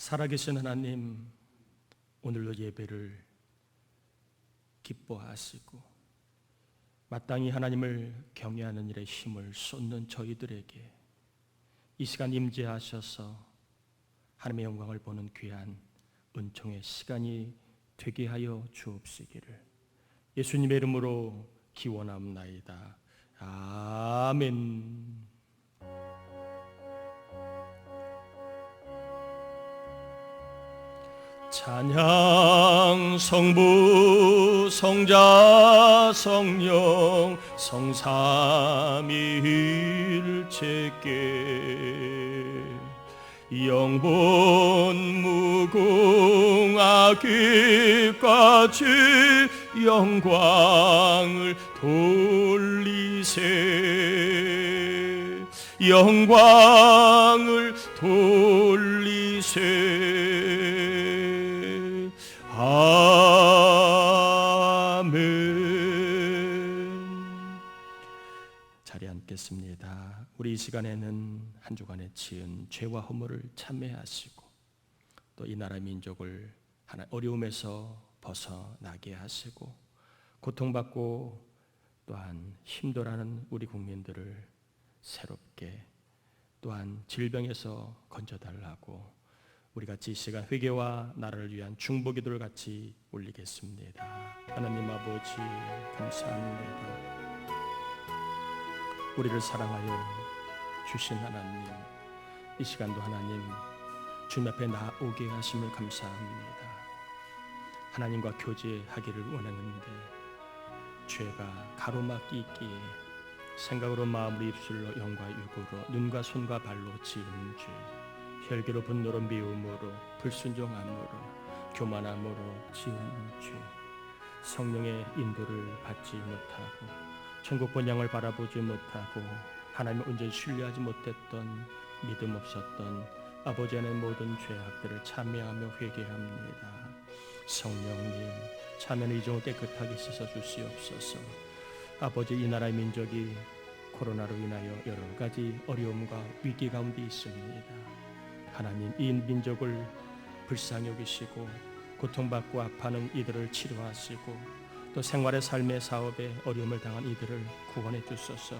살아계신 하나님, 오늘도 예배를 기뻐하시고 마땅히 하나님을 경외하는 일에 힘을 쏟는 저희들에게 이 시간 임재하셔서 하나님의 영광을 보는 귀한 은총의 시간이 되게 하여 주옵시기를 예수님의 이름으로 기원합나이다. 아멘. 찬양 성부 성자 성령 성삼위일체께 영본 무궁하기까지 영광을 돌리세 영광을 돌리세 아멘. 자리에 앉겠습니다. 우리 이 시간에는 한 주간에 지은 죄와 허물을 참회하시고 또 이 나라 민족을 하나 어려움에서 벗어나게 하시고 고통받고 또한 힘들어하는 우리 국민들을 새롭게 또한 질병에서 건져달라고 우리 같이 이 시간 회개와 나라를 위한 중보기도를 같이 올리겠습니다. 하나님 아버지 감사합니다. 우리를 사랑하여 주신 하나님, 이 시간도 하나님 주님 앞에 나오게 하심을 감사합니다. 하나님과 교제하기를 원하는데 죄가 가로막기 있기에 생각으로 마음으로 입술로 영과 육으로 눈과 손과 발로 지은 죄, 혈기로 분노로 미움으로 불순종함으로 교만함으로 지은 죄, 성령의 인도를 받지 못하고 천국 본향을 바라보지 못하고 하나님을 온전히 신뢰하지 못했던 믿음 없었던 아버지 안의 모든 죄악들을 참회하며 회개합니다. 성령님, 참회는 이 종을 깨끗하게 씻어주시옵소서. 아버지, 이 나라의 민족이 코로나로 인하여 여러 가지 어려움과 위기 가운데 있습니다. 하나님, 이 민족을 불쌍히 여기시고 고통받고 아파하는 이들을 치료하시고 또 생활의 삶의 사업에 어려움을 당한 이들을 구원해 주소서.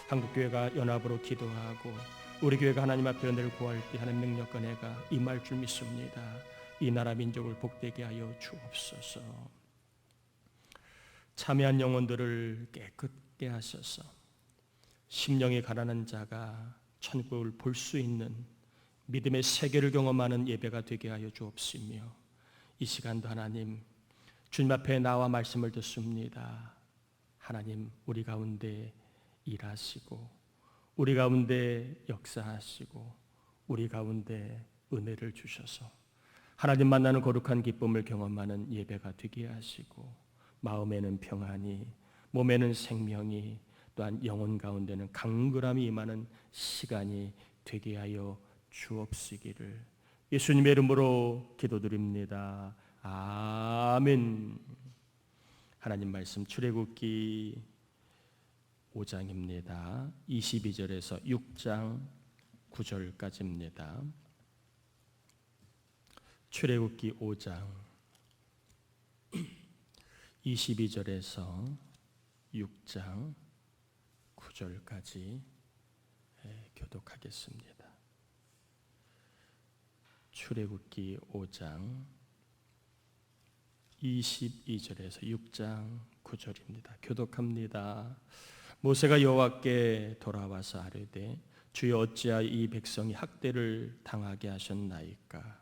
한국교회가 연합으로 기도하고 우리 교회가 하나님 앞에 은혜를 구할 때 하나님 능력과 은혜가 임할 줄 믿습니다. 이 나라 민족을 복되게 하여 주옵소서. 참회한 영혼들을 깨끗게 하셔서 심령이 가난한 자가 천국을 볼 수 있는 믿음의 세계를 경험하는 예배가 되게 하여 주옵시며 이 시간도 하나님 주님 앞에 나와 말씀을 듣습니다. 하나님 우리 가운데 일하시고 우리 가운데 역사하시고 우리 가운데 은혜를 주셔서 하나님 만나는 거룩한 기쁨을 경험하는 예배가 되게 하시고 마음에는 평안이 몸에는 생명이 또한 영혼 가운데는 강건함이 임하는 시간이 되게 하여 주옵시기를 예수님의 이름으로 기도드립니다. 아멘. 하나님 말씀 출애굽기 5장입니다. 22절에서 6장 9절까지입니다. 출애굽기 5장 22절에서 6장 9절까지 교독하겠습니다. 출애굽기 5장 22절에서 6장 9절입니다. 교독합니다. 모세가 여호와께 돌아와서 아뢰되 주여 어찌하여 이 백성이 학대를 당하게 하셨나이까?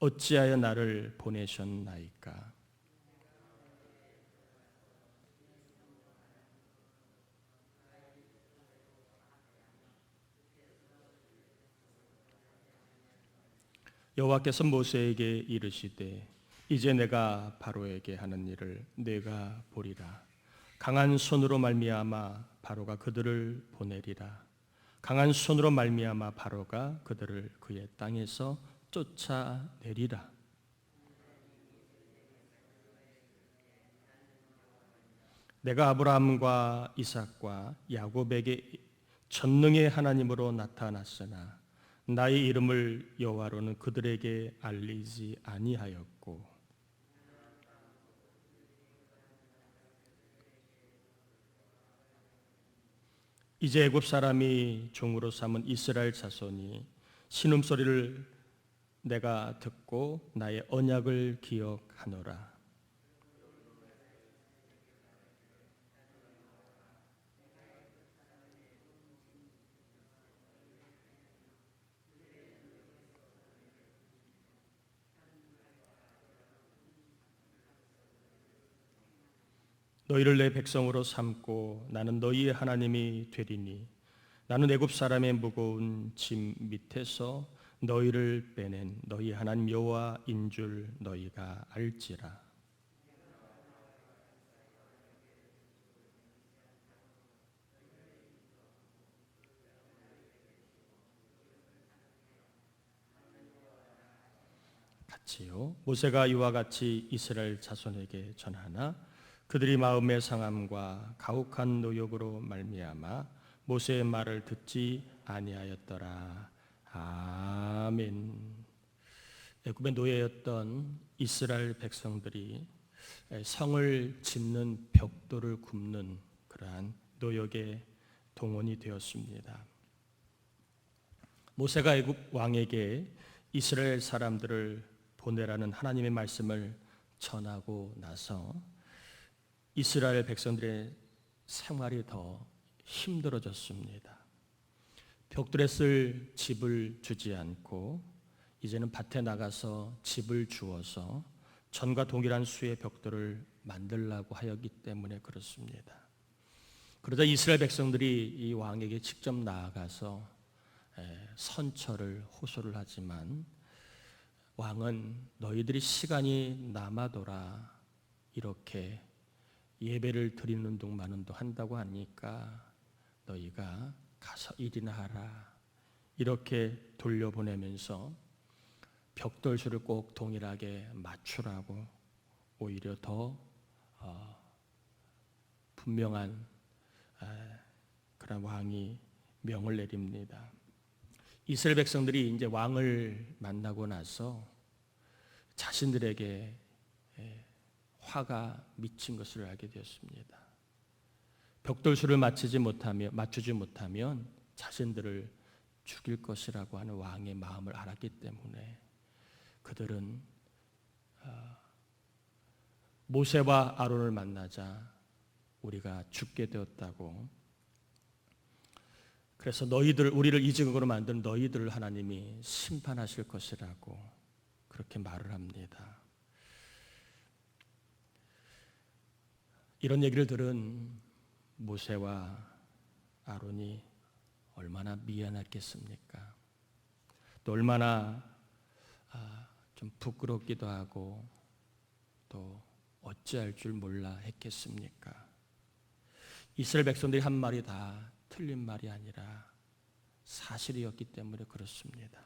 어찌하여 나를 보내셨나이까? 여호와께서 모세에게 이르시되 이제 내가 바로에게 하는 일을 내가 보리라. 강한 손으로 말미암아 바로가 그들을 보내리라. 강한 손으로 말미암아 바로가 그들을 그의 땅에서 쫓아내리라. 내가 아브라함과 이삭과 야곱에게 전능의 하나님으로 나타났으나 나의 이름을 여호와로는 그들에게 알리지 아니하였고 이제 애굽 사람이 종으로 삼은 이스라엘 자손이 신음소리를 내가 듣고 나의 언약을 기억하노라. 너희를 내 백성으로 삼고 나는 너희의 하나님이 되리니 나는 애굽 사람의 무거운 짐 밑에서 너희를 빼낸 너희 하나님 여호와인 줄 너희가 알지라. 같이요. 모세가 이와 같이 이스라엘 자손에게 전하나 그들이 마음의 상함과 가혹한 노역으로 말미암아 모세의 말을 듣지 아니하였더라. 아멘. 애굽의 노예였던 이스라엘 백성들이 성을 짓는 벽돌을 굽는 그러한 노역의 동원이 되었습니다. 모세가 애굽 왕에게 이스라엘 사람들을 보내라는 하나님의 말씀을 전하고 나서 이스라엘 백성들의 생활이 더 힘들어졌습니다. 벽돌에 쓸 집을 주지 않고 이제는 밭에 나가서 집을 주어서 전과 동일한 수의 벽돌을 만들라고 하였기 때문에 그렇습니다. 그러자 이스라엘 백성들이 이 왕에게 직접 나아가서 선처를 호소를 하지만 왕은 너희들이 시간이 남아도라 이렇게 예배를 드리는 둥 마는 둥 한다고 하니까 너희가 가서 일이나 하라 이렇게 돌려보내면서 벽돌수를 꼭 동일하게 맞추라고 오히려 더 분명한 그런 왕이 명을 내립니다. 이스라엘 백성들이 이제 왕을 만나고 나서 자신들에게 화가 미친 것을 알게 되었습니다. 벽돌수를 맞추지 못하면 자신들을 죽일 것이라고 하는 왕의 마음을 알았기 때문에 그들은 모세와 아론을 만나자 우리가 죽게 되었다고, 그래서 우리를 이 지극으로 만든 너희들을 하나님이 심판하실 것이라고 그렇게 말을 합니다. 이런 얘기를 들은 모세와 아론이 얼마나 미안했겠습니까? 또 얼마나 좀 부끄럽기도 하고 또 어찌할 줄 몰라 했겠습니까? 이스라엘 백성들이 한 말이 다 틀린 말이 아니라 사실이었기 때문에 그렇습니다.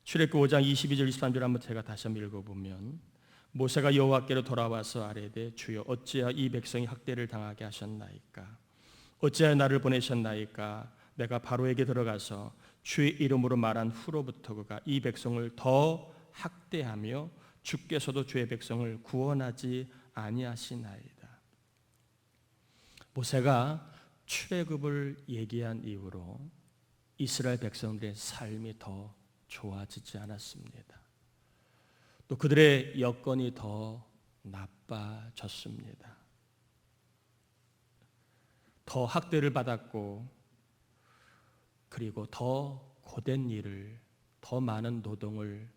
출애굽기 5장 22절 23절 한번 제가 다시 한번 읽어보면 모세가 여호와께로 돌아와서 아뢰되 주여 어찌하여 이 백성이 학대를 당하게 하셨나이까? 어찌하여 나를 보내셨나이까? 내가 바로에게 들어가서 주의 이름으로 말한 후로부터 그가 이 백성을 더 학대하며 주께서도 주의 백성을 구원하지 아니하시나이다. 모세가 출애굽을 얘기한 이후로 이스라엘 백성들의 삶이 더 좋아지지 않았습니다. 또 그들의 여건이 더 나빠졌습니다. 더 학대를 받았고 그리고 더 고된 일을, 더 많은 노동을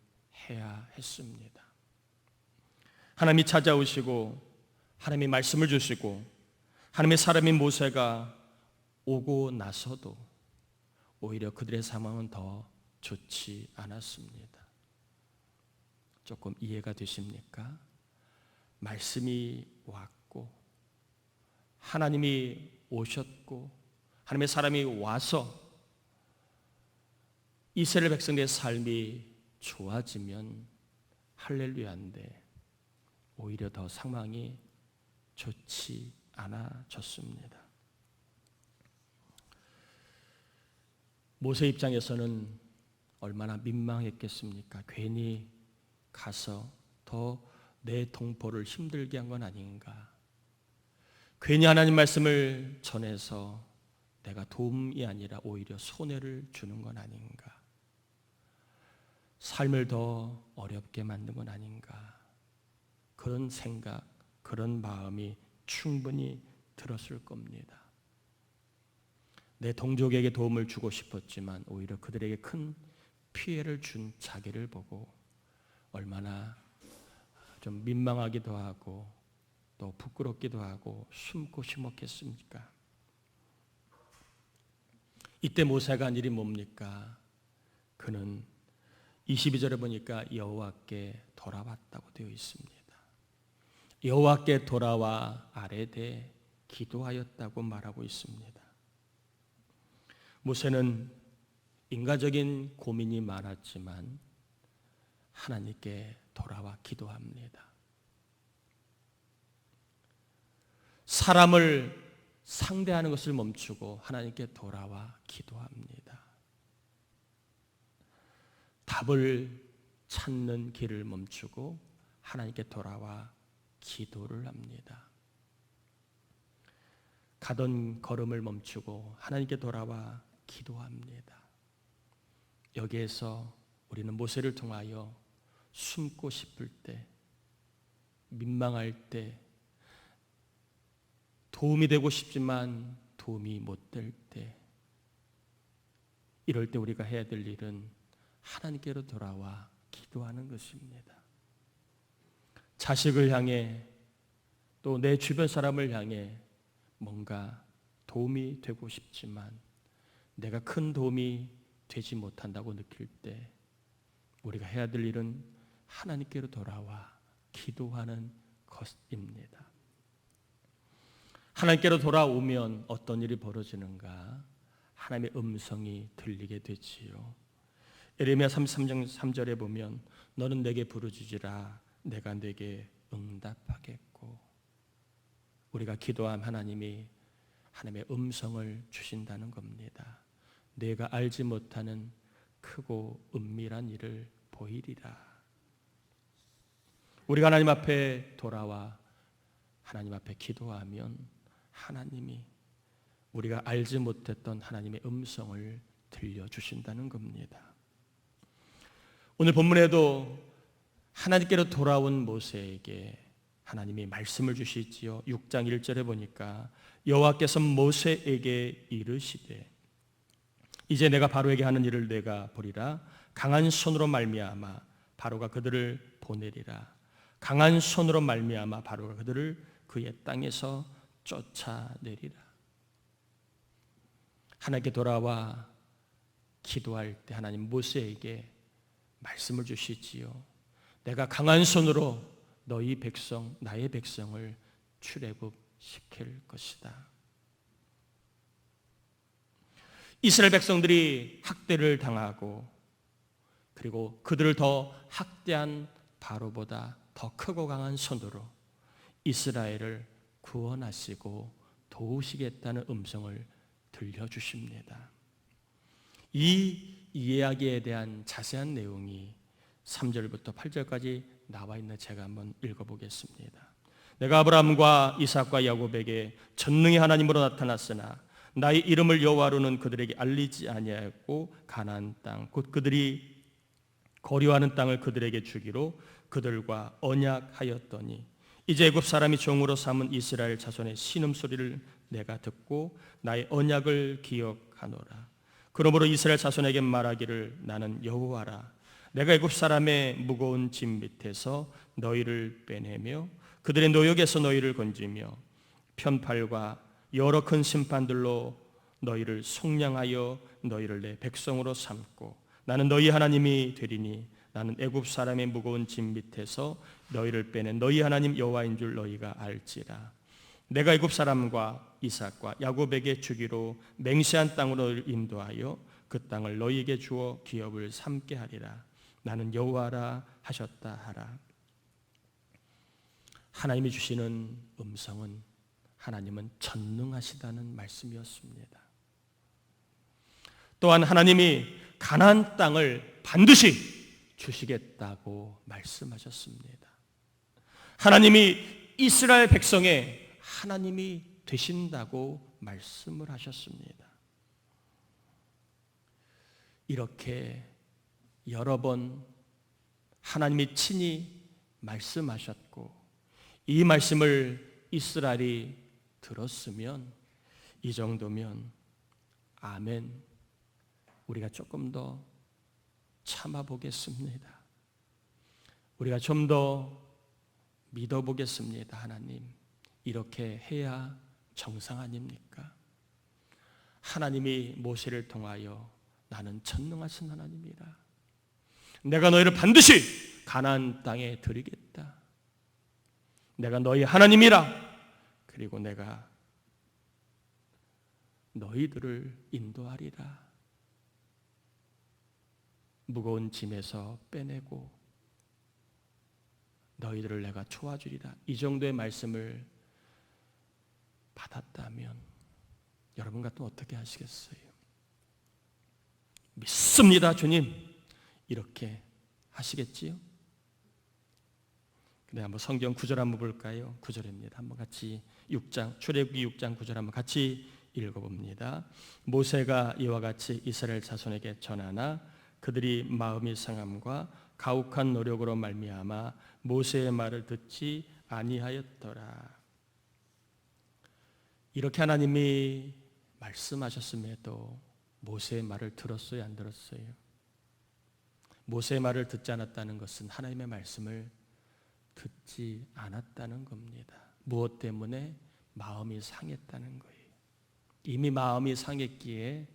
해야 했습니다. 하나님이 찾아오시고 하나님이 말씀을 주시고 하나님의 사람인 모세가 오고 나서도 오히려 그들의 상황은 더 좋지 않았습니다. 조금 이해가 되십니까? 말씀이 왔고 하나님이 오셨고 하나님의 사람이 와서 이스라엘 백성들의 삶이 좋아지면 할렐루야인데 오히려 더 상황이 좋지 않았습니다. 모세 입장에서는 얼마나 민망했겠습니까? 괜히 가서 더 내 동포를 힘들게 한 건 아닌가? 괜히 하나님 말씀을 전해서 내가 도움이 아니라 오히려 손해를 주는 건 아닌가? 삶을 더 어렵게 만든 건 아닌가? 그런 생각, 그런 마음이 충분히 들었을 겁니다. 내 동족에게 도움을 주고 싶었지만 오히려 그들에게 큰 피해를 준 자기를 보고 얼마나 좀 민망하기도 하고 또 부끄럽기도 하고 숨고 시먹했습니까? 이때 모세가 한 일이 뭡니까? 그는 22절에 보니까 여호와께 돌아왔다고 되어 있습니다. 여호와께 돌아와 아뢰되 기도하였다고 말하고 있습니다. 모세는 인간적인 고민이 많았지만 하나님께 돌아와 기도합니다. 사람을 상대하는 것을 멈추고 하나님께 돌아와 기도합니다. 답을 찾는 길을 멈추고 하나님께 돌아와 기도를 합니다. 가던 걸음을 멈추고 하나님께 돌아와 기도합니다. 여기에서 우리는 모세를 통하여 숨고 싶을 때, 민망할 때, 도움이 되고 싶지만 도움이 못 될 때, 이럴 때 우리가 해야 될 일은 하나님께로 돌아와 기도하는 것입니다. 자식을 향해 또 내 주변 사람을 향해 뭔가 도움이 되고 싶지만 내가 큰 도움이 되지 못한다고 느낄 때 우리가 해야 될 일은 하나님께로 돌아와 기도하는 것입니다. 하나님께로 돌아오면 어떤 일이 벌어지는가? 하나님의 음성이 들리게 되지요. 예레미야 33장 3절에 보면 너는 내게 부르짖으라 내가 내게 응답하겠고, 우리가 기도하면 하나님이 하나님의 음성을 주신다는 겁니다. 내가 알지 못하는 크고 은밀한 일을 보이리라. 우리가 하나님 앞에 돌아와 하나님 앞에 기도하면 하나님이 우리가 알지 못했던 하나님의 음성을 들려주신다는 겁니다. 오늘 본문에도 하나님께로 돌아온 모세에게 하나님이 말씀을 주시지요. 6장 1절에 보니까 여호와께서 모세에게 이르시되 이제 내가 바로에게 하는 일을 내가 보리라. 강한 손으로 말미암아 바로가 그들을 보내리라. 강한 손으로 말미암아 바로가 그들을 그의 땅에서 쫓아내리라. 하나님께 돌아와 기도할 때 하나님 모세에게 말씀을 주시지요. 내가 강한 손으로 너희 백성, 나의 백성을 출애굽시킬 것이다. 이스라엘 백성들이 학대를 당하고 그리고 그들을 더 학대한 바로보다 더 크고 강한 손으로 이스라엘을 구원하시고 도우시겠다는 음성을 들려주십니다. 이 이야기에 대한 자세한 내용이 3절부터 8절까지 나와 있는 제가 한번 읽어보겠습니다. 내가 아브라함과 이삭과 야곱에게 전능의 하나님으로 나타났으나 나의 이름을 여호와로는 그들에게 알리지 아니하였고 가나안 땅 곧 그들이 거류하는 땅을 그들에게 주기로 그들과 언약하였더니 이제 애굽 사람이 종으로 삼은 이스라엘 자손의 신음소리를 내가 듣고 나의 언약을 기억하노라. 그러므로 이스라엘 자손에게 말하기를 나는 여호와라. 내가 애굽 사람의 무거운 짐 밑에서 너희를 빼내며 그들의 노역에서 너희를 건지며 편팔과 여러 큰 심판들로 너희를 속량하여 너희를 내 백성으로 삼고 나는 너희 하나님이 되리니 나는 애굽 사람의 무거운 짐 밑에서 너희를 빼낸 너희 하나님 여호와인 줄 너희가 알지라. 내가 애굽 사람과 이삭과 야곱에게 주기로 맹세한 땅으로 너희를 인도하여 그 땅을 너희에게 주어 기업을 삼게 하리라. 나는 여호와라 하셨다 하라. 하나님이 주시는 음성은 하나님은 전능하시다는 말씀이었습니다. 또한 하나님이 가나안 땅을 반드시 주시겠다고 말씀하셨습니다. 하나님이 이스라엘 백성의 하나님이 되신다고 말씀을 하셨습니다. 이렇게 여러 번 하나님이 친히 말씀하셨고 이 말씀을 이스라엘이 들었으면 이 정도면 아멘, 우리가 조금 더 참아보겠습니다. 우리가 좀 더 믿어보겠습니다. 하나님, 이렇게 해야 정상 아닙니까? 하나님이 모세를 통하여 나는 전능하신 하나님이라, 내가 너희를 반드시 가나안 땅에 드리겠다, 내가 너희 하나님이라, 그리고 내가 너희들을 인도하리라, 무거운 짐에서 빼내고 너희들을 내가 도와주리라, 이 정도의 말씀을 받았다면 여러분 같으면 어떻게 하시겠어요? 믿습니다 주님, 이렇게 하시겠지요? 네, 한번 성경 9절 한번 볼까요? 9절입니다. 한번 같이 6장 출애굽기 6장 9절 한번 같이 읽어봅니다. 모세가 이와 같이 이스라엘 자손에게 전하나 그들이 마음이 상함과 가혹한 노력으로 말미암아 모세의 말을 듣지 아니하였더라. 이렇게 하나님이 말씀하셨음에도 모세의 말을 들었어요, 안 들었어요? 모세의 말을 듣지 않았다는 것은 하나님의 말씀을 듣지 않았다는 겁니다. 무엇 때문에? 마음이 상했다는 거예요. 이미 마음이 상했기에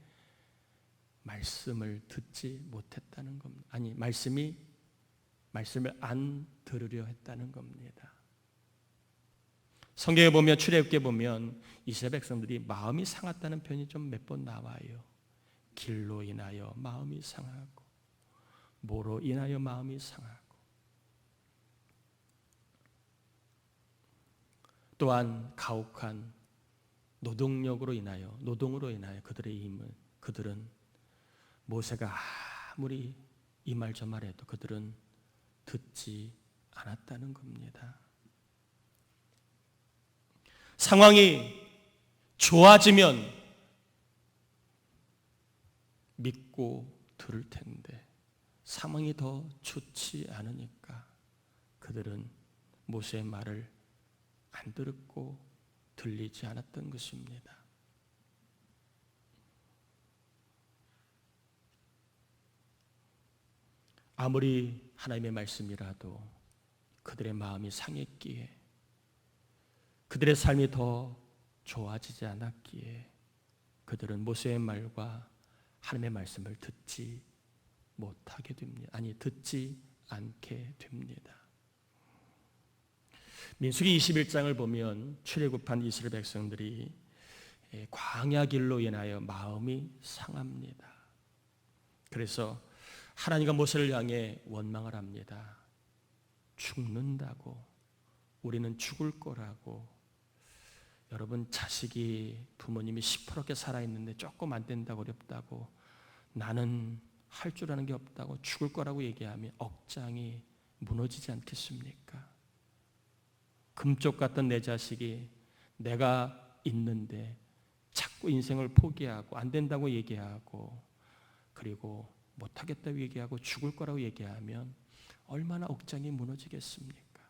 말씀을 듣지 못했다는 겁니다. 아니, 말씀을 안 들으려 했다는 겁니다. 성경에 보면, 출애굽기에 보면 이스라엘 백성들이 마음이 상했다는 표현이 좀 몇 번 나와요. 길로 인하여 마음이 상하고, 뭐로 인하여 마음이 상하고, 또한 가혹한 노동으로 인하여 그들은 모세가 아무리 이 말 저 말해도 그들은 듣지 않았다는 겁니다. 상황이 좋아지면 믿고 들을 텐데 상황이 더 좋지 않으니까 그들은 모세의 말을 안 들었고 들리지 않았던 것입니다. 아무리 하나님의 말씀이라도 그들의 마음이 상했기에, 그들의 삶이 더 좋아지지 않았기에 그들은 모세의 말과 하나님의 말씀을 듣지 못하게 됩니다. 아니, 듣지 않게 됩니다. 민수기 21장을 보면 출애굽한 이스라엘 백성들이 광야 길로 인하여 마음이 상합니다. 그래서 하나님과 모세를 향해 원망을 합니다. 죽는다고, 우리는 죽을 거라고. 여러분, 자식이 부모님이 시퍼렇게 살아있는데 조금 안 된다고, 어렵다고, 나는 할 줄 아는 게 없다고, 죽을 거라고 얘기하면 억장이 무너지지 않겠습니까? 금쪽 같던 내 자식이 내가 있는데 자꾸 인생을 포기하고 안 된다고 얘기하고, 그리고 못하겠다고 얘기하고 죽을 거라고 얘기하면 얼마나 억장이 무너지겠습니까?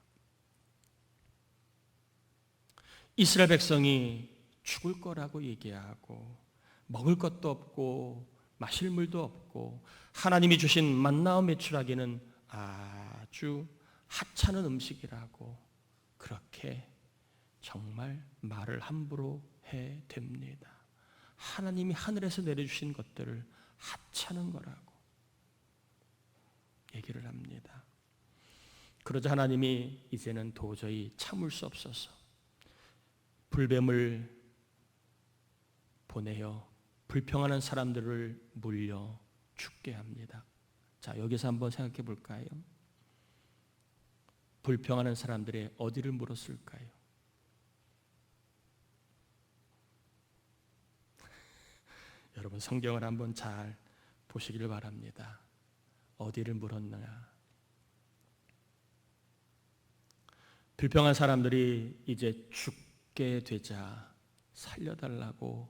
이스라엘 백성이 죽을 거라고 얘기하고 먹을 것도 없고 마실 물도 없고 하나님이 주신 만나와 메추라기는 아주 하찮은 음식이라고 그렇게 정말 말을 함부로 해댑니다. 하나님이 하늘에서 내려주신 것들을 하찮은 거라고 얘기를 합니다. 그러자 하나님이 이제는 도저히 참을 수 없어서 불뱀을 보내어 불평하는 사람들을 물려 죽게 합니다. 자, 여기서 한번 생각해 볼까요? 불평하는 사람들의 어디를 물었을까요? 여러분 성경을 한번 잘 보시기를 바랍니다. 어디를 물었느냐? 불평한 사람들이 이제 죽게 되자 살려달라고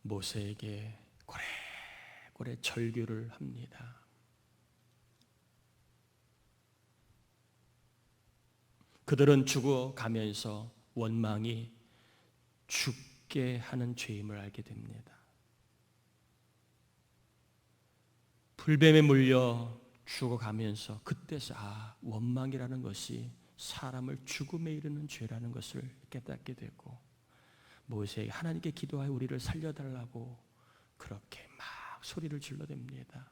모세에게 고래고래 절규를 합니다. 그들은 죽어가면서 원망이 죽게 하는 죄임을 알게 됩니다. 불뱀에 물려 죽어가면서 그때서 원망이라는 것이 사람을 죽음에 이르는 죄라는 것을 깨닫게 되고, 모세에게 하나님께 기도하여 우리를 살려달라고 그렇게 막 소리를 질러댑니다.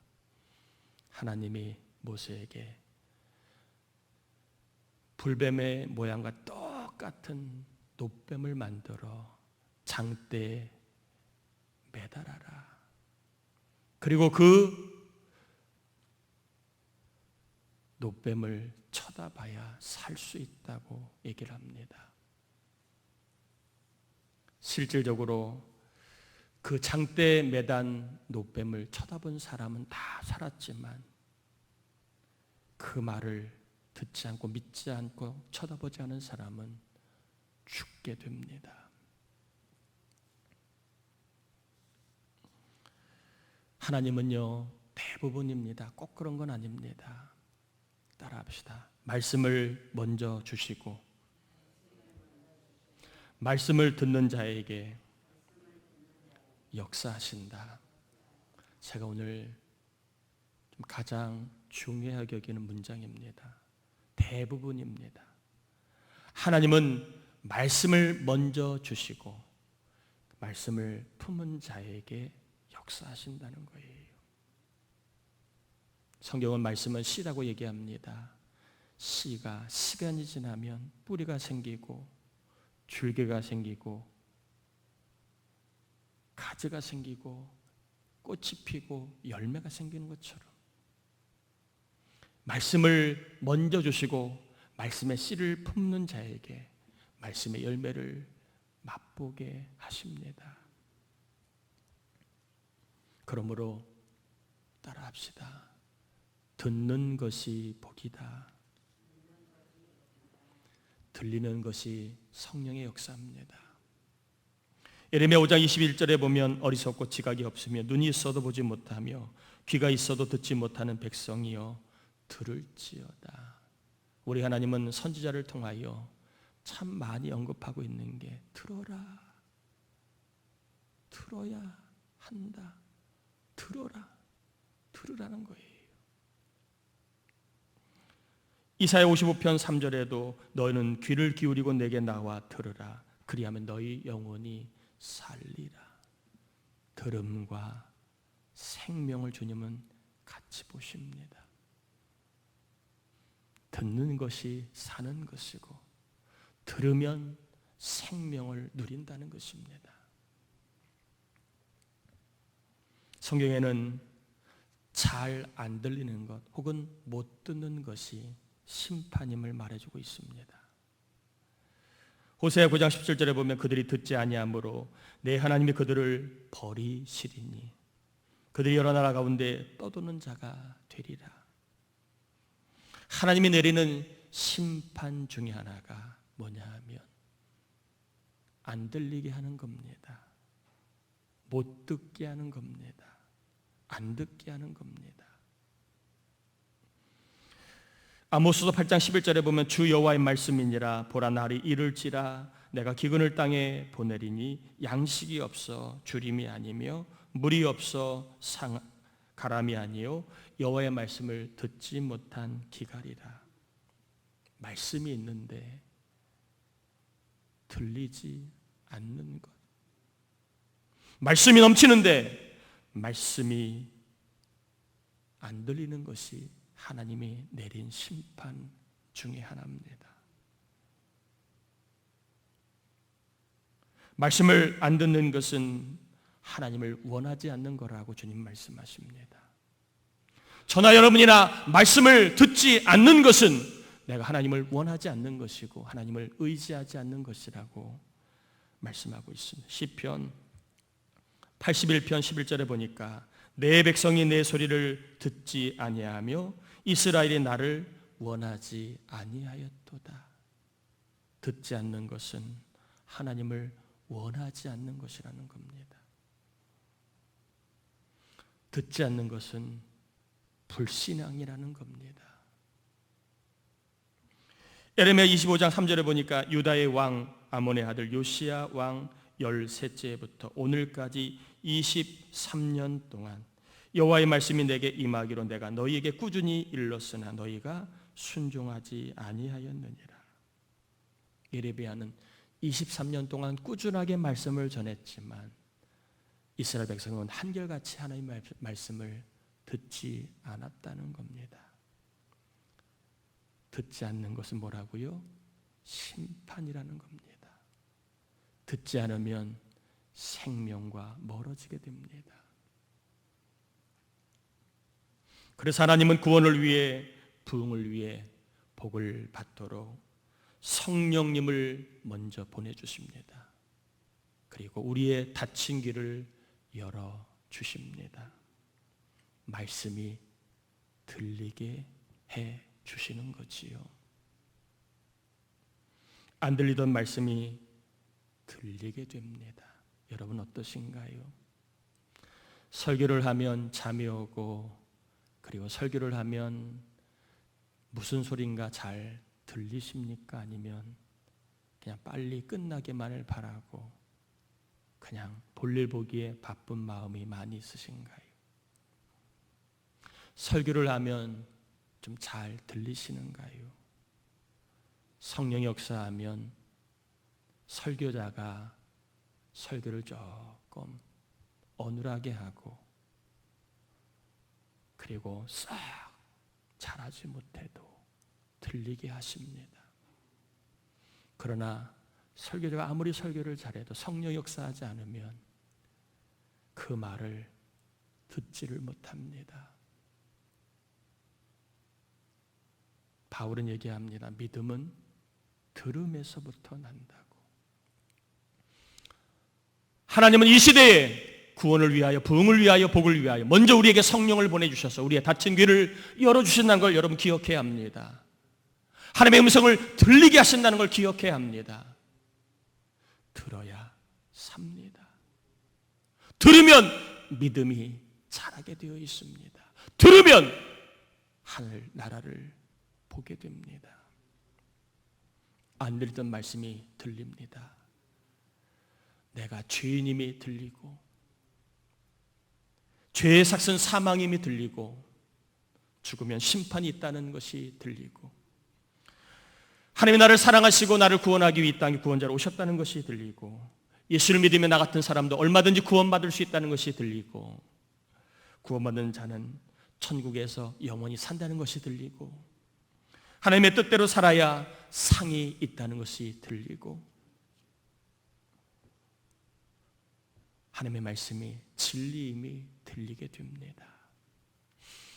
하나님이 모세에게 불뱀의 모양과 똑같은 놋뱀을 만들어 장대에 매달아라. 그리고 그 놋뱀을 쳐다봐야 살 수 있다고 얘기를 합니다. 실질적으로 그 장대에 매단 놋뱀을 쳐다본 사람은 다 살았지만 그 말을 듣지 않고 믿지 않고 쳐다보지 않은 사람은 죽게 됩니다. 하나님은요, 대부분입니다. 꼭 그런 건 아닙니다. 따라합시다. 말씀을 먼저 주시고 말씀을 듣는 자에게 역사하신다. 제가 오늘 좀 가장 중요하게 여기는 문장입니다. 대부분입니다. 하나님은 말씀을 먼저 주시고 말씀을 품은 자에게 역사하신다는 거예요. 성경은 말씀은 씨라고 얘기합니다. 씨가 시간이 지나면 뿌리가 생기고 줄기가 생기고 가지가 생기고 꽃이 피고 열매가 생기는 것처럼 말씀을 먼저 주시고 말씀의 씨를 품는 자에게 말씀의 열매를 맛보게 하십니다. 그러므로 따라합시다. 듣는 것이 복이다. 들리는 것이 성령의 역사입니다. 예레미야 5장 21절에 보면 어리석고 지각이 없으며 눈이 있어도 보지 못하며 귀가 있어도 듣지 못하는 백성이여 들을지어다. 우리 하나님은 선지자를 통하여 참 많이 언급하고 있는 게 들어라. 들어야 한다. 들어라. 들으라는 거예요. 이사야 55편 3절에도 너희는 귀를 기울이고 내게 나와 들으라. 그리하면 너희 영혼이 살리라. 들음과 생명을 주님은 같이 보십니다. 듣는 것이 사는 것이고 들으면 생명을 누린다는 것입니다. 성경에는 잘 안 들리는 것 혹은 못 듣는 것이 심판임을 말해주고 있습니다. 호세아 9장 17절에 보면 그들이 듣지 아니하므로 내 하나님이 그들을 버리시리니 그들이 여러 나라 가운데 떠도는 자가 되리라. 하나님이 내리는 심판 중에 하나가 뭐냐 하면 안 들리게 하는 겁니다. 못 듣게 하는 겁니다. 안 듣게 하는 겁니다. 아모스서 8장 11절에 보면 주 여호와의 말씀이니라. 보라 날이 이를지라 내가 기근을 땅에 보내리니 양식이 없어 주림이 아니며 물이 없어 가람이 아니요 여호와의 말씀을 듣지 못한 기갈이라. 말씀이 있는데 들리지 않는 것. 말씀이 넘치는데 말씀이 안 들리는 것이 하나님이 내린 심판 중에 하나입니다. 말씀을 안 듣는 것은 하나님을 원하지 않는 거라고 주님 말씀하십니다. 저나 여러분이나 말씀을 듣지 않는 것은 내가 하나님을 원하지 않는 것이고 하나님을 의지하지 않는 것이라고 말씀하고 있습니다. 시편 81편 11절에 보니까 내 백성이 내 소리를 듣지 아니하며 이스라엘이 나를 원하지 아니하였도다. 듣지 않는 것은 하나님을 원하지 않는 것이라는 겁니다. 듣지 않는 것은 불신앙이라는 겁니다. 예레미야 25장 3절에 보니까 유다의 왕 아몬의 아들 요시야 왕 13째부터 오늘까지 23년 동안 여호와의 말씀이 내게 임하기로 내가 너희에게 꾸준히 일렀으나 너희가 순종하지 아니하였느니라. 예레미야는 23년 동안 꾸준하게 말씀을 전했지만 이스라엘 백성은 한결같이 하나님의 말씀을 듣지 않았다는 겁니다. 듣지 않는 것은 뭐라고요? 심판이라는 겁니다. 듣지 않으면 생명과 멀어지게 됩니다. 그래서 하나님은 구원을 위해, 부흥을 위해 복을 받도록 성령님을 먼저 보내주십니다. 그리고 우리의 닫힌 길을 열어주십니다. 말씀이 들리게 해 주시는 거지요. 안 들리던 말씀이 들리게 됩니다. 여러분 어떠신가요? 설교를 하면 잠이 오고, 그리고 설교를 하면 무슨 소린가 잘 들리십니까? 아니면 그냥 빨리 끝나기만을 바라고 그냥 볼일 보기에 바쁜 마음이 많이 있으신가요? 설교를 하면 좀 잘 들리시는가요? 성령이 역사하면 설교자가 설교를 조금 어눌하게 하고, 그리고 싹 잘하지 못해도 들리게 하십니다. 그러나 설교자가 아무리 설교를 잘해도 성령 역사하지 않으면 그 말을 듣지를 못합니다. 바울은 얘기합니다. 믿음은 들음에서부터 난다고. 하나님은 이 시대에 구원을 위하여, 부흥을 위하여, 복을 위하여 먼저 우리에게 성령을 보내주셔서 우리의 닫힌 귀를 열어주신다는 걸 여러분 기억해야 합니다. 하나님의 음성을 들리게 하신다는 걸 기억해야 합니다. 들어야 삽니다. 들으면 믿음이 자라게 되어 있습니다. 들으면 하늘 나라를 보게 됩니다. 안 들리던 말씀이 들립니다. 내가 죄인임이 들리고, 죄의 삭은 사망임이 들리고, 죽으면 심판이 있다는 것이 들리고, 하나님이 나를 사랑하시고 나를 구원하기 위해 이 땅에 구원자로 오셨다는 것이 들리고, 예수를 믿으며 나 같은 사람도 얼마든지 구원받을 수 있다는 것이 들리고, 구원받는 자는 천국에서 영원히 산다는 것이 들리고, 하나님의 뜻대로 살아야 상이 있다는 것이 들리고, 하나님의 말씀이 진리임이 들리게 됩니다.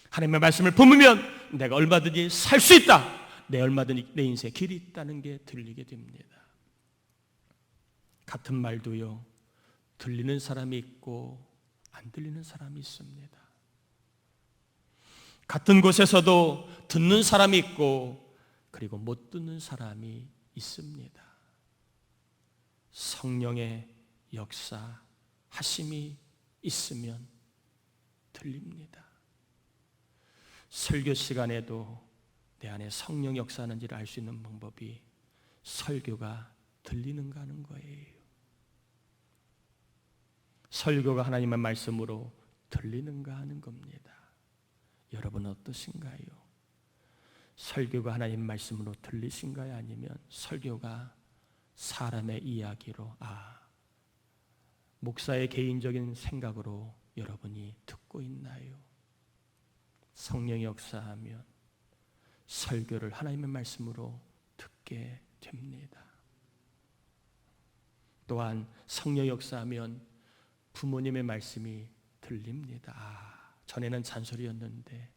하나님의 말씀을 품으면 내가 얼마든지 살 수 있다, 내 얼마든지 내 인생에 길이 있다는 게 들리게 됩니다. 같은 말도요, 들리는 사람이 있고 안 들리는 사람이 있습니다. 같은 곳에서도 듣는 사람이 있고, 그리고 못 듣는 사람이 있습니다. 성령의 역사 하심이 있으면 들립니다. 설교 시간에도 내 안에 성령 역사하는지를 알 수 있는 방법이 설교가 들리는가 하는 거예요. 설교가 하나님의 말씀으로 들리는가 하는 겁니다. 여러분 어떠신가요? 설교가 하나님 말씀으로 들리신가요? 아니면 설교가 사람의 이야기로, 목사의 개인적인 생각으로 여러분이 듣고 있나요? 성령이 역사하면 설교를 하나님의 말씀으로 듣게 됩니다. 또한 성령이 역사하면 부모님의 말씀이 들립니다. 전에는 잔소리였는데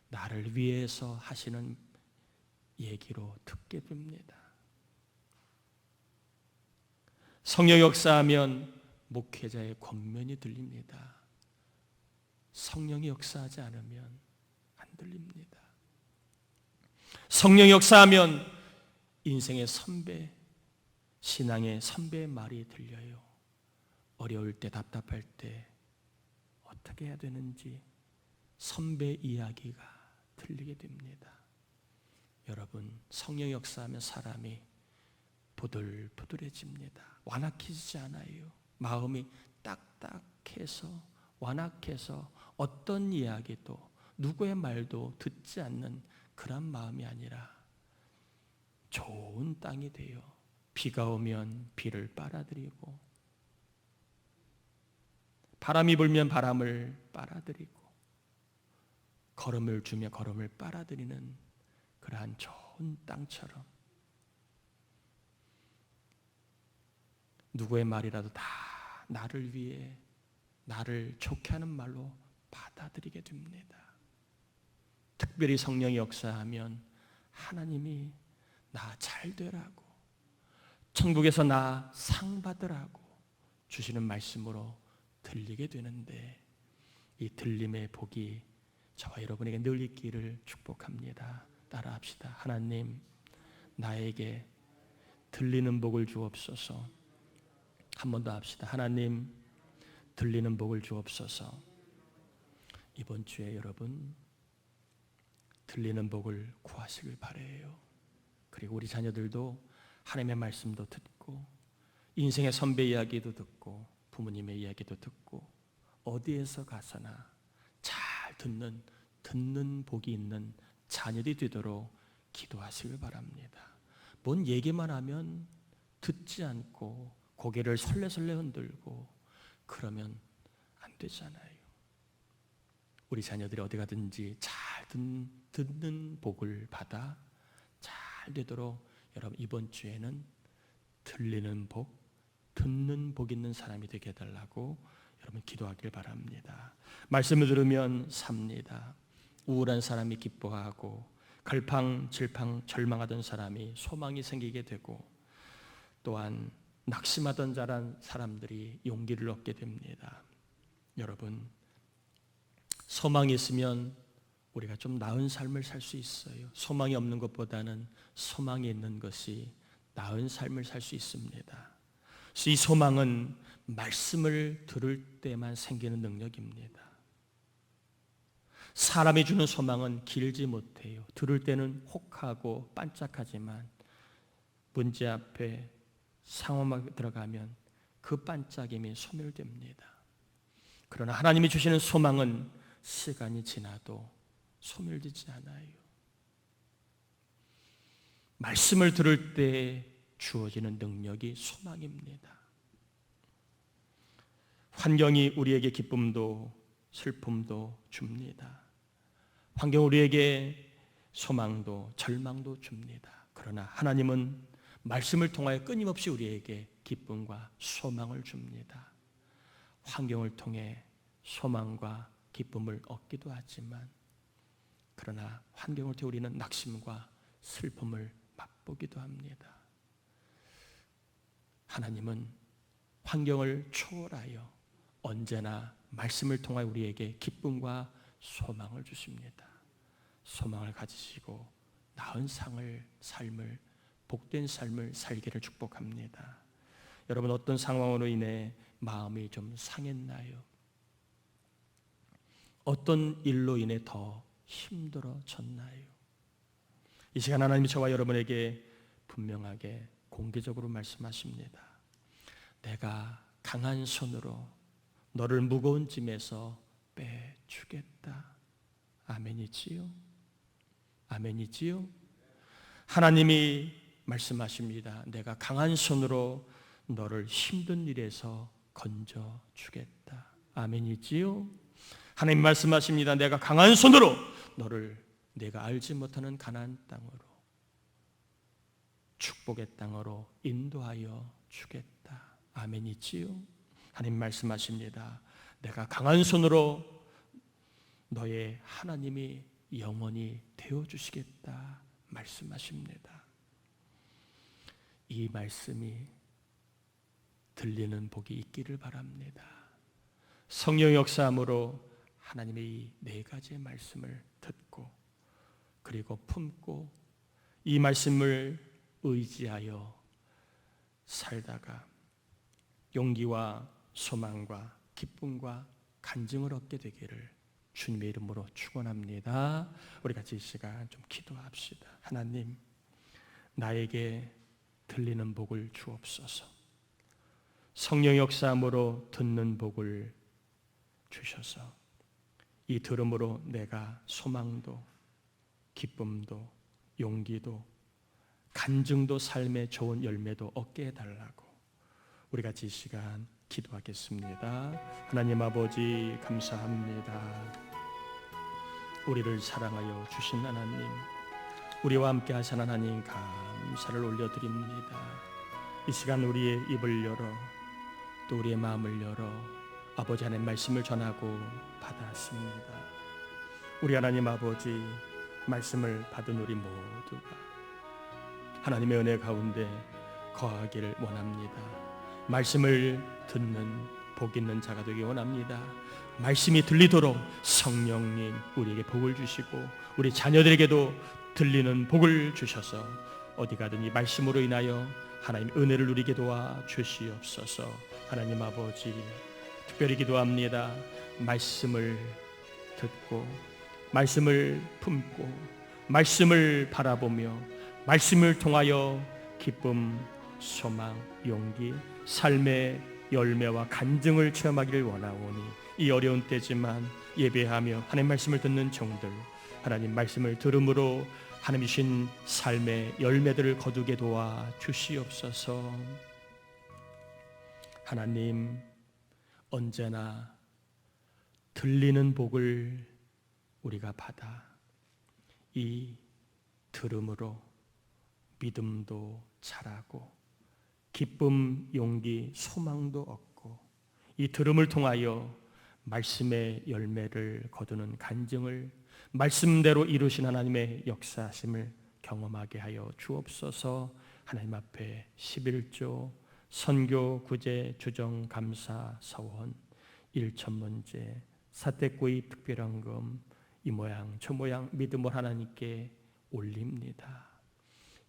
나를 위해서 하시는 얘기로 듣게 됩니다. 성령 역사하면 목회자의 권면이 들립니다. 성령이 역사하지 않으면 안 들립니다. 성령이 역사하면 인생의 선배, 신앙의 선배의 말이 들려요. 어려울 때, 답답할 때 어떻게 해야 되는지 선배 이야기가 들리게 됩니다. 여러분, 성령 역사하면 사람이 부들부들해집니다. 완악해지지 않아요. 마음이 딱딱해서 완악해서 어떤 이야기도 누구의 말도 듣지 않는 그런 마음이 아니라 좋은 땅이 되어 비가 오면 비를 빨아들이고 바람이 불면 바람을 빨아들이고 걸음을 주며 걸음을 빨아들이는 그러한 좋은 땅처럼 누구의 말이라도 다 나를 위해 나를 좋게 하는 말로 받아들이게 됩니다. 특별히 성령이 역사하면 하나님이 나 잘 되라고 천국에서 나 상 받으라고 주시는 말씀으로 들리게 되는데 이 들림의 복이 저와 여러분에게 늘 있기를 축복합니다. 따라합시다. 하나님, 나에게 들리는 복을 주옵소서. 한 번 더 합시다. 하나님, 들리는 복을 주옵소서. 이번 주에 여러분 들리는 복을 구하시길 바라요. 그리고 우리 자녀들도 하나님의 말씀도 듣고 인생의 선배 이야기도 듣고 부모님의 이야기도 듣고 어디에서 가서나 잘 듣는 복이 있는 자녀들이 되도록 기도하시길 바랍니다. 뭔 얘기만 하면 듣지 않고 고개를 설레설레 흔들고 그러면 안 되잖아요. 우리 자녀들이 어디 가든지 잘 듣는 복을 받아 잘 되도록 여러분 이번 주에는 들리는 복, 듣는 복 있는 사람이 되게 해달라고 여러분 기도하길 바랍니다. 말씀을 들으면 삽니다. 우울한 사람이 기뻐하고 갈팡질팡 절망하던 사람이 소망이 생기게 되고 또한 낙심하던 자란 사람들이 용기를 얻게 됩니다. 여러분, 소망이 있으면 우리가 좀 나은 삶을 살 수 있어요. 소망이 없는 것보다는 소망이 있는 것이 나은 삶을 살 수 있습니다. 이 소망은 말씀을 들을 때만 생기는 능력입니다. 사람이 주는 소망은 길지 못해요. 들을 때는 혹하고 반짝하지만 문제 앞에 상황에 들어가면 그 반짝임이 소멸됩니다. 그러나 하나님이 주시는 소망은 시간이 지나도 소멸되지 않아요. 말씀을 들을 때 주어지는 능력이 소망입니다. 환경이 우리에게 기쁨도 슬픔도 줍니다. 환경이 우리에게 소망도 절망도 줍니다. 그러나 하나님은 말씀을 통하여 끊임없이 우리에게 기쁨과 소망을 줍니다. 환경을 통해 소망과 기쁨을 얻기도 하지만 그러나 환경을 통해 우리는 낙심과 슬픔을 맛보기도 합니다. 하나님은 환경을 초월하여 언제나 말씀을 통하여 우리에게 기쁨과 소망을 주십니다. 소망을 가지시고 나은 삶을 복된 삶을 살기를 축복합니다. 여러분 어떤 상황으로 인해 마음이 좀 상했나요? 어떤 일로 인해 더 힘들어졌나요? 이 시간 하나님이 저와 여러분에게 분명하게 공개적으로 말씀하십니다. 내가 강한 손으로 너를 무거운 짐에서 빼주겠다. 아멘이지요? 아멘이지요? 하나님이 말씀하십니다. 내가 강한 손으로 너를 힘든 일에서 건져주겠다. 아멘이지요? 하나님 말씀하십니다. 내가 강한 손으로 너를 내가 알지 못하는 가나안 땅으로 축복의 땅으로 인도하여 주겠다. 아멘이지요? 하나님 말씀하십니다. 내가 강한 손으로 너의 하나님이 영원히 되어주시겠다 말씀하십니다. 이 말씀이 들리는 복이 있기를 바랍니다. 성령 역사함으로 하나님의 이 네 가지의 말씀을 듣고 그리고 품고 이 말씀을 의지하여 살다가 용기와 소망과 기쁨과 간증을 얻게 되기를 주님의 이름으로 축원합니다. 우리 같이 이 시간 좀 기도합시다. 하나님, 나에게 들리는 복을 주옵소서. 성령 역사함으로 듣는 복을 주셔서 이 들음으로 내가 소망도 기쁨도 용기도 간증도 삶의 좋은 열매도 얻게 해달라고 우리 같이 이 시간 기도하겠습니다. 하나님 아버지 감사합니다. 우리를 사랑하여 주신 하나님, 우리와 함께 하신 하나님 감사를 올려드립니다. 이 시간 우리의 입을 열어 또 우리의 마음을 열어 아버지 하나님 말씀을 전하고 받았습니다. 우리 하나님 아버지 말씀을 받은 우리 모두가 하나님의 은혜 가운데 거하기를 원합니다. 말씀을 듣는 복 있는 자가 되기 원합니다. 말씀이 들리도록 성령님 우리에게 복을 주시고 우리 자녀들에게도 들리는 복을 주셔서 어디 가든 이 말씀으로 인하여 하나님 은혜를 누리게 도와 주시옵소서. 하나님 아버지 특별히 기도합니다. 말씀을 듣고 말씀을 품고 말씀을 바라보며 말씀을 통하여 기쁨, 소망, 용기, 삶의 열매와 간증을 체험하기를 원하오니 이 어려운 때지만 예배하며 하나님 말씀을 듣는 종들 하나님 말씀을 들음으로 하나님 주신 삶의 열매들을 거두게 도와 주시옵소서. 하나님 언제나 들리는 복을 우리가 받아 이 들음으로 믿음도 자라고 기쁨, 용기, 소망도 얻고 이 들음을 통하여 말씀의 열매를 거두는 간증을 말씀대로 이루신 하나님의 역사하심을 경험하게 하여 주옵소서. 하나님 앞에 11조 선교 구제 주정 감사 서원 1천문제 사택구입 특별헌금 이 모양 저 모양 믿음을 하나님께 올립니다.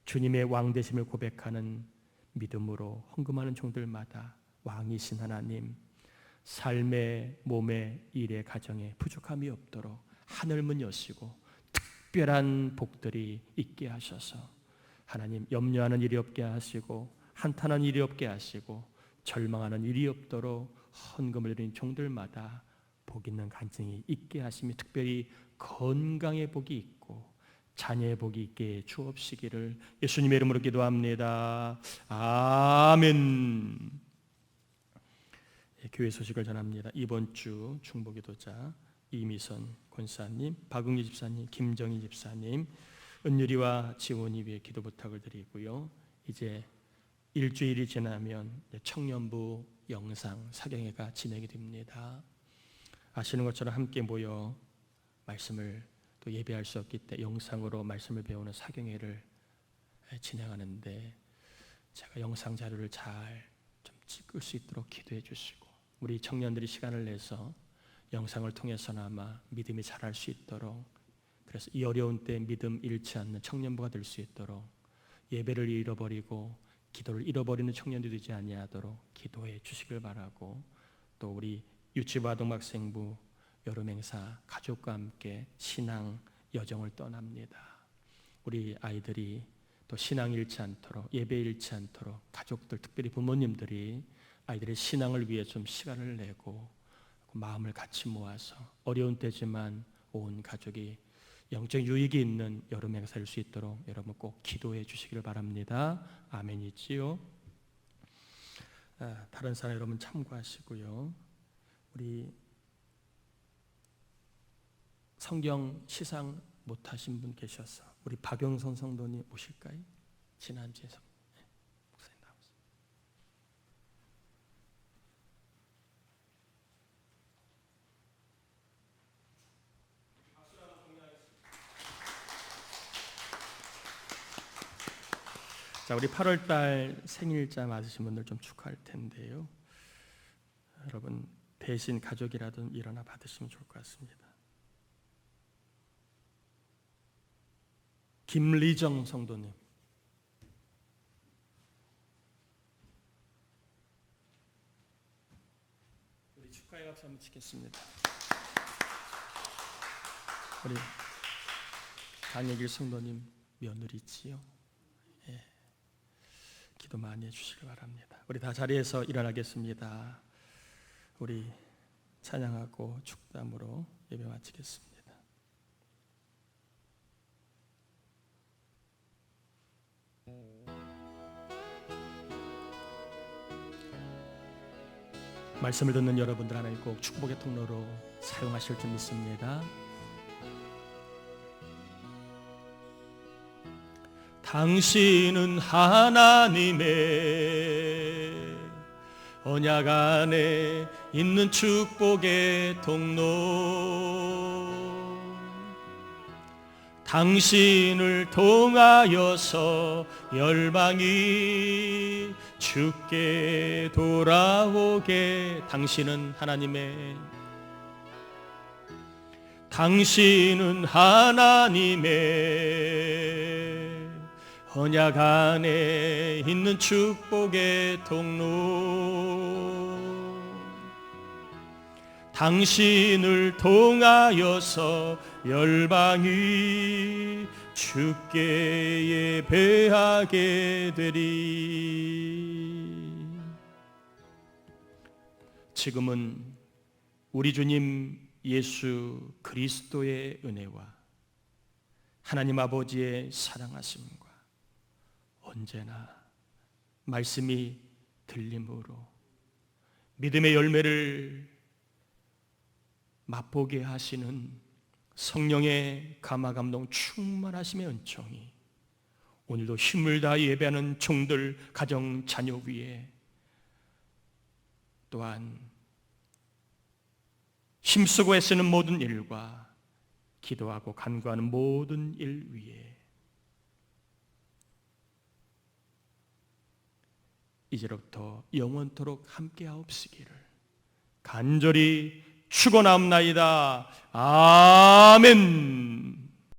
주님의 왕되심을 고백하는 믿음으로 헌금하는 종들마다 왕이신 하나님 삶의 몸의 일의 가정에 부족함이 없도록 하늘문 여시고 특별한 복들이 있게 하셔서 하나님 염려하는 일이 없게 하시고 한탄하는 일이 없게 하시고 절망하는 일이 없도록 헌금을 드린 종들마다 복 있는 간증이 있게 하시며 특별히 건강의 복이 있고 자녀의 복이 있게 주옵시기를 예수님의 이름으로 기도합니다. 아멘. 교회 소식을 전합니다. 이번 주 중보기도자 이미선 권사님, 박응희 집사님, 김정희 집사님, 은유리와 지원이 위해 기도 부탁을 드리고요. 이제 일주일이 지나면 청년부 영상 사경회가 진행이 됩니다. 아시는 것처럼 함께 모여 말씀을 또 예배할 수 없기 때문에 영상으로 말씀을 배우는 사경회를 진행하는데 제가 영상 자료를 잘 좀 찍을 수 있도록 기도해 주시고 우리 청년들이 시간을 내서 영상을 통해서나마 믿음이 자랄 수 있도록 그래서 이 어려운 때 믿음 잃지 않는 청년부가 될 수 있도록 예배를 잃어버리고 기도를 잃어버리는 청년들이 되지 아니하도록 기도해 주시길 바라고 또 우리 유치부 아동학생부 여름 행사 가족과 함께 신앙 여정을 떠납니다. 우리 아이들이 또 신앙 잃지 않도록 예배 잃지 않도록 가족들 특별히 부모님들이 아이들의 신앙을 위해 좀 시간을 내고 마음을 같이 모아서 어려운 때지만 온 가족이 영적 유익이 있는 여름 행사일 수 있도록 여러분 꼭 기도해 주시길 바랍니다. 아멘이지요. 다른 사람 여러분 참고하시고요. 우리 성경 시상 못하신 분 계셔서 우리 박영선 성도님 오실까요? 지난주에 목사님 나오세요. 자, 우리 8월 달 생일자 맞으신 분들 좀 축하할 텐데요. 여러분 대신 가족이라도 일어나 받으시면 좋을 것 같습니다. 김리정 성도님, 우리 축하의 박수 한번 치겠습니다. 우리 강예길 성도님 며느리지요. 예, 기도 많이 해주시기 바랍니다. 우리 다 자리에서 일어나겠습니다. 우리 찬양하고 축담으로 예배 마치겠습니다. 말씀을 듣는 여러분들 하나님 꼭 축복의 통로로 사용하실 줄 믿습니다. 당신은 하나님의 언약 안에 있는 축복의 통로, 당신을 통하여서 열방이 주께 돌아오게. 당신은 하나님의 언약 안에 있는 축복의 통로, 당신을 통하여서 열방이 주께 예배하게 되리. 지금은 우리 주님 예수 그리스도의 은혜와 하나님 아버지의 사랑하심과 언제나 말씀이 들림으로 믿음의 열매를 맛보게 하시는 성령의 감화감동 충만하심의 은총이 오늘도 힘을 다하 예배하는 종들, 가정, 자녀 위에, 또한 힘쓰고 애쓰는 모든 일과 기도하고 간구하는 모든 일 위에 이제로부터 영원토록 함께하옵시기를 간절히 축원하옵나이다. 아멘.